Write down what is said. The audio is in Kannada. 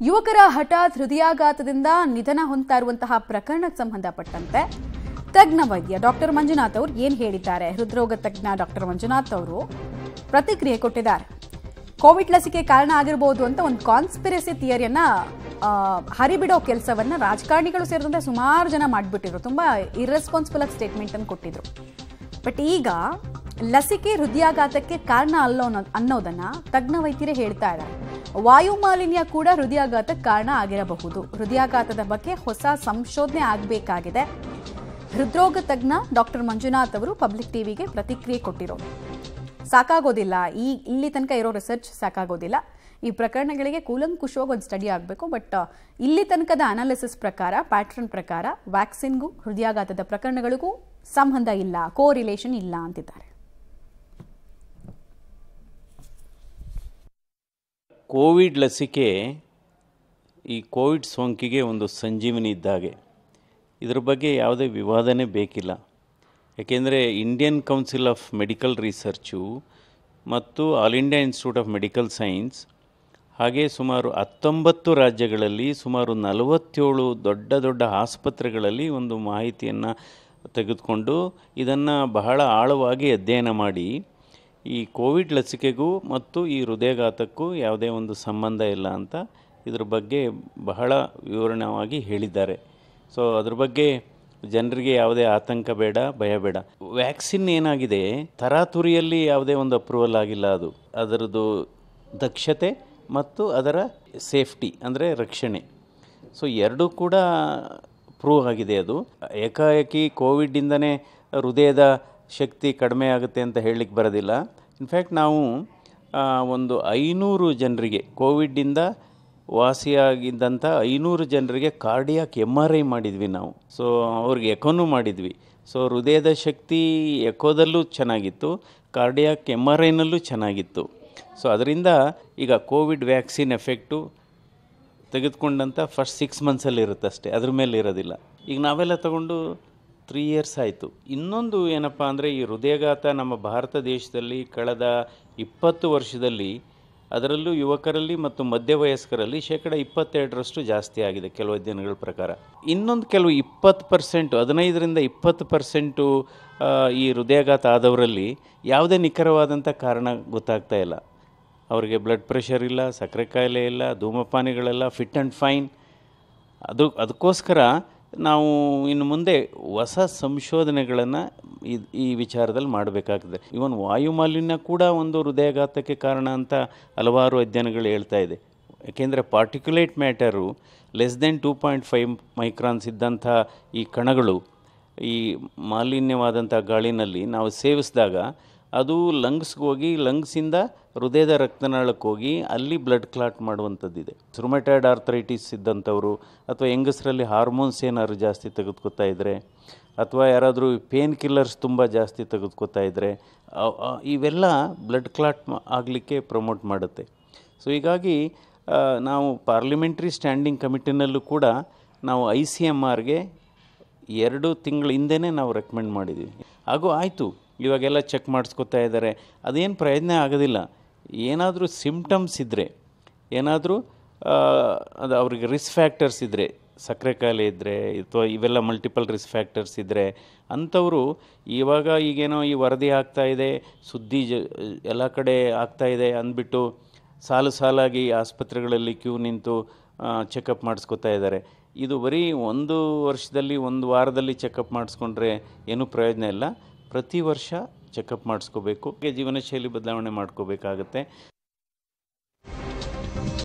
ಯುವಕರ ಹಠಾತ್ ಹೃದಯಾಘಾತದಿಂದ ನಿಧನ ಹೊಂದ್ತಾ ಇರುವಂತಹ ಪ್ರಕರಣಕ್ಕೆ ಸಂಬಂಧಪಟ್ಟಂತೆ ತಜ್ಞ ವೈದ್ಯ ಡಾಕ್ಟರ್ ಮಂಜುನಾಥ್ ಅವರು ಏನು ಹೇಳಿದ್ದಾರೆ? ಹೃದ್ರೋಗ ತಜ್ಞ ಡಾಕ್ಟರ್ ಮಂಜುನಾಥ್ ಅವರು ಪ್ರತಿಕ್ರಿಯೆ ಕೊಟ್ಟಿದ್ದಾರೆ. ಕೋವಿಡ್ ಲಸಿಕೆ ಕಾರಣ ಆಗಿರಬಹುದು ಅಂತ ಒಂದು ಕಾನ್ಸ್ಪಿರಸಿ ಥಿಯರಿಯನ್ನ ಹರಿಬಿಡೋ ಕೆಲಸವನ್ನ ರಾಜಕಾರಣಿಗಳು ಸೇರಿದಂತೆ ಸುಮಾರು ಜನ ಮಾಡಿಬಿಟ್ಟಿದ್ರು. ತುಂಬಾ ಇರ್ರೆಸ್ಪಾನ್ಸಿಬಲ್ ಆಗಿ ಸ್ಟೇಟ್ಮೆಂಟ್ ಅನ್ನು ಕೊಟ್ಟಿದ್ರು. ಬಟ್ ಈಗ ಲಸಿಕೆ ಹೃದಯಾಘಾತಕ್ಕೆ ಕಾರಣ ಅನ್ನೋದನ್ನ ತಜ್ಞ ವೈದ್ಯರೇ ಹೇಳ್ತಾ ಇದ್ದಾರೆ. ವಾಯು ಮಾಲಿನ್ಯ ಕೂಡ ಹೃದಯಾಘಾತಕ್ಕೆ ಕಾರಣ ಆಗಿರಬಹುದು. ಹೃದಯಾಘಾತದ ಬಗ್ಗೆ ಹೊಸ ಸಂಶೋಧನೆ ಆಗಬೇಕಾಗಿದೆ. ಹೃದ್ರೋಗ ತಜ್ಞ ಡಾಕ್ಟರ್ ಮಂಜುನಾಥ್ ಅವರು ಪಬ್ಲಿಕ್ ಟಿವಿಗೆ ಪ್ರತಿಕ್ರಿಯೆ ಕೊಟ್ಟಿರೋದು. ಸಾಕಾಗೋದಿಲ್ಲ, ಇಲ್ಲಿ ತನಕ ಇರೋ ರಿಸರ್ಚ್ ಸಾಕಾಗೋದಿಲ್ಲ. ಈ ಪ್ರಕರಣಗಳಿಗೆ ಕೂಲಂಕುಷವಾಗಿ ಒಂದು ಸ್ಟಡಿ ಆಗಬೇಕು. ಬಟ್ ಇಲ್ಲಿ ತನಕದ ಅನಾಲಿಸಿಸ್ ಪ್ರಕಾರ, ಪ್ಯಾಟ್ರನ್ ಪ್ರಕಾರ ವ್ಯಾಕ್ಸಿನ್ಗೂ ಹೃದಯಾಘಾತದ ಪ್ರಕರಣಗಳಿಗೂ ಸಂಬಂಧ ಇಲ್ಲ, ಕೋರಿಲೇಷನ್ ಇಲ್ಲ ಅಂತಿದ್ದಾರೆ. ಕೋವಿಡ್ ಲಸಿಕೆ ಈ ಕೋವಿಡ್ ಸೋಂಕಿಗೆ ಒಂದು ಸಂಜೀವನಿ ಇದ್ದಾಗೆ. ಇದರ ಬಗ್ಗೆ ಯಾವುದೇ ವಿವಾದನೇ ಬೇಕಿಲ್ಲ. ಯಾಕೆಂದರೆ Indian Council of Medical Research ಮತ್ತು All India Institute of Medical Science ಹಾಗೆ ಸುಮಾರು 19 ರಾಜ್ಯಗಳಲ್ಲಿ ಸುಮಾರು 47 ದೊಡ್ಡ ದೊಡ್ಡ ಆಸ್ಪತ್ರೆಗಳಲ್ಲಿ ಒಂದು ಮಾಹಿತಿಯನ್ನು ತೆಗೆದುಕೊಂಡು ಇದನ್ನು ಬಹಳ ಆಳವಾಗಿ ಅಧ್ಯಯನ ಮಾಡಿ ಈ ಕೋವಿಡ್ ಲಸಿಕೆಗೂ ಮತ್ತು ಈ ಹೃದಯಾಘಾತಕ್ಕೂ ಯಾವುದೇ ಒಂದು ಸಂಬಂಧ ಇಲ್ಲ ಅಂತ ಇದ್ರ ಬಗ್ಗೆ ಬಹಳ ವಿವರಣವಾಗಿ ಹೇಳಿದ್ದಾರೆ. ಸೊ ಅದ್ರ ಬಗ್ಗೆ ಜನರಿಗೆ ಯಾವುದೇ ಆತಂಕ ಬೇಡ, ಭಯ ಬೇಡ. ವ್ಯಾಕ್ಸಿನ್ ಏನಾಗಿದೆ, ತರಾತುರಿಯಲ್ಲಿ ಯಾವುದೇ ಒಂದು ಅಪ್ರೂವಲ್ ಆಗಿಲ್ಲ. ಅದರದ್ದು ದಕ್ಷತೆ ಮತ್ತು ಅದರ ಸೇಫ್ಟಿ ಅಂದರೆ ರಕ್ಷಣೆ, ಸೊ ಎರಡೂ ಕೂಡ ಪ್ರೂವ್ ಆಗಿದೆ. ಅದು ಏಕಾಏಕಿ ಕೋವಿಡ್ಡಿಂದನೇ ಹೃದಯದ ಶಕ್ತಿ ಕಡಿಮೆ ಆಗುತ್ತೆ ಅಂತ ಹೇಳಲಿಕ್ಕೆ ಬರೋದಿಲ್ಲ. ಇನ್ಫ್ಯಾಕ್ಟ್ ನಾವು ಒಂದು 500 ಜನರಿಗೆ ಕೋವಿಡ್ಡಿಂದ ವಾಸಿಯಾಗಿದ್ದಂಥ 500 ಜನರಿಗೆ ಕಾರ್ಡಿಯಾಕ್ MRI ಮಾಡಿದ್ವಿ ನಾವು. ಸೊ ಅವ್ರಿಗೆ ಎಕೋನೂ ಮಾಡಿದ್ವಿ. ಸೊ ಹೃದಯದ ಶಕ್ತಿ ಎಕೋದಲ್ಲೂ ಚೆನ್ನಾಗಿತ್ತು, ಕಾರ್ಡಿಯಾಕ್ MRIನಲ್ಲೂ ಚೆನ್ನಾಗಿತ್ತು. ಸೊ ಅದರಿಂದ ಈಗ ಕೋವಿಡ್ ವ್ಯಾಕ್ಸಿನ್ ಎಫೆಕ್ಟು ತೆಗೆದುಕೊಂಡಂಥ ಫಸ್ಟ್ 6 ಮಂತ್ಸಲ್ಲಿ ಇರುತ್ತೆ ಅಷ್ಟೇ, ಅದ್ರ ಮೇಲೆ ಇರೋದಿಲ್ಲ. ಈಗ ನಾವೆಲ್ಲ ತಗೊಂಡು 3 ಇಯರ್ಸ್ ಆಯಿತು. ಇನ್ನೊಂದು ಏನಪ್ಪ ಅಂದರೆ, ಈ ಹೃದಯಾಘಾತ ನಮ್ಮ ಭಾರತ ದೇಶದಲ್ಲಿ ಕಳೆದ 20 ವರ್ಷದಲ್ಲಿ ಅದರಲ್ಲೂ ಯುವಕರಲ್ಲಿ ಮತ್ತು ಮಧ್ಯವಯಸ್ಕರಲ್ಲಿ 22% ಜಾಸ್ತಿ ಆಗಿದೆ ಕೆಲವು ಅಧ್ಯಯನಗಳ ಪ್ರಕಾರ. ಇನ್ನೊಂದು ಕೆಲವು 20%, 15ರಿಂದ 20% ಈ ಹೃದಯಾಘಾತ ಆದವರಲ್ಲಿ ಯಾವುದೇ ನಿಖರವಾದಂಥ ಕಾರಣ ಗೊತ್ತಾಗ್ತಾ ಇಲ್ಲ. ಅವರಿಗೆ ಬ್ಲಡ್ ಪ್ರೆಷರ್ ಇಲ್ಲ, ಸಕ್ಕರೆ ಕಾಯಿಲೆ ಇಲ್ಲ, ಧೂಮಪಾನಿಗಳೆಲ್ಲ ಫಿಟ್ ಆ್ಯಂಡ್ ಫೈನ್. ಅದಕ್ಕೋಸ್ಕರ ನಾವು ಇನ್ನು ಮುಂದೆ ಹೊಸ ಸಂಶೋಧನೆಗಳನ್ನು ಈ ವಿಚಾರದಲ್ಲಿ ಮಾಡಬೇಕಾಗ್ತದೆ. ಇವನ್ ವಾಯುಮಾಲಿನ್ಯ ಕೂಡ ಒಂದು ಹೃದಯಾಘಾತಕ್ಕೆ ಕಾರಣ ಅಂತ ಹಲವಾರು ಅಧ್ಯಯನಗಳು ಹೇಳ್ತಾ ಇದೆ. ಯಾಕೆಂದರೆ particulate matter less than 2.5 microns ಇದ್ದಂಥ ಈ ಕಣಗಳು ಈ ಮಾಲಿನ್ಯವಾದಂಥ ಗಾಳಿನಲ್ಲಿ ನಾವು ಸೇವಿಸಿದಾಗ ಅದು ಲಂಗ್ಸ್ಗೆ ಹೋಗಿ, ಲಂಗ್ಸಿಂದ ಹೃದಯದ ರಕ್ತನಾಳಕ್ಕೆ ಹೋಗಿ ಅಲ್ಲಿ ಬ್ಲಡ್ ಕ್ಲಾಟ್ ಮಾಡುವಂಥದ್ದಿದೆ. ರುಮಟಾಯ್ಡ್ ಆರ್ಥರೈಟಿಸ್ ಇದ್ದಂಥವರು ಅಥವಾ ಹೆಂಗಸರಲ್ಲಿ ಹಾರ್ಮೋನ್ಸ್ ಏನಾದ್ರು ಜಾಸ್ತಿ ತೆಗೆದುಕೊತಾ ಇದ್ದರೆ, ಅಥವಾ ಯಾರಾದರೂ ಪೇನ್ ಕಿಲ್ಲರ್ಸ್ ತುಂಬ ಜಾಸ್ತಿ ತೆಗೆದುಕೊತಾ ಇದ್ದರೆ, ಇವೆಲ್ಲ ಬ್ಲಡ್ ಕ್ಲಾಟ್ ಆಗಲಿಕ್ಕೆ ಪ್ರಮೋಟ್ ಮಾಡುತ್ತೆ. ಸೊ ಹೀಗಾಗಿ ನಾವು ಪಾರ್ಲಿಮೆಂಟ್ರಿ ಸ್ಟ್ಯಾಂಡಿಂಗ್ ಕಮಿಟಿನಲ್ಲೂ ಕೂಡ ನಾವು ICMRಗೆ 2 ತಿಂಗಳ ಹಿಂದೆನೇ ನಾವು ರೆಕಮೆಂಡ್ ಮಾಡಿದ್ದೀವಿ. ಹಾಗೂ ಆಯಿತು, ಇವಾಗೆಲ್ಲ ಚೆಕ್ ಮಾಡಿಸ್ಕೊತಾ ಇದ್ದಾರೆ, ಅದೇನು ಪ್ರಯೋಜನ ಆಗೋದಿಲ್ಲ. ಏನಾದರೂ ಸಿಮ್ಟಮ್ಸ್ ಇದ್ದರೆ, ಏನಾದರೂ ಅದು ಅವ್ರಿಗೆ ರಿಸ್ಕ್ ಫ್ಯಾಕ್ಟರ್ಸ್ ಇದ್ದರೆ, ಸಕ್ಕರೆ ಕಾಯಿಲೆ ಇದ್ದರೆ ಅಥವಾ ಇವೆಲ್ಲ ಮಲ್ಟಿಪಲ್ ರಿಸ್ಕ್ ಫ್ಯಾಕ್ಟರ್ಸ್ ಇದ್ದರೆ ಅಂಥವರು ಈಗೇನೋ ಈ ವರದಿ ಆಗ್ತಾಯಿದೆ, ಸುದ್ದಿ ಎಲ್ಲ ಕಡೆ ಆಗ್ತಾಯಿದೆ ಅಂದ್ಬಿಟ್ಟು ಸಾಲಾಗಿ ಆಸ್ಪತ್ರೆಗಳಲ್ಲಿ ಕ್ಯೂ ನಿಂತು ಚೆಕಪ್ ಮಾಡಿಸ್ಕೊತಾ ಇದ್ದಾರೆ. ಇದು ಬರೀ 1 ವರ್ಷದಲ್ಲಿ 1 ವಾರದಲ್ಲಿ ಚೆಕಪ್ ಮಾಡಿಸ್ಕೊಂಡ್ರೆ ಏನೂ ಪ್ರಯೋಜನ ಇಲ್ಲ. ಪ್ರತಿ ವರ್ಷ ಚೆಕಪ್ ಮಾಡಿಸ್ಕೋಬೇಕು. ಜೀವನ ಶೈಲಿ ಬದಲಾವಣೆ ಮಾಡ್ಕೋಬೇಕಾಗತ್ತೆ.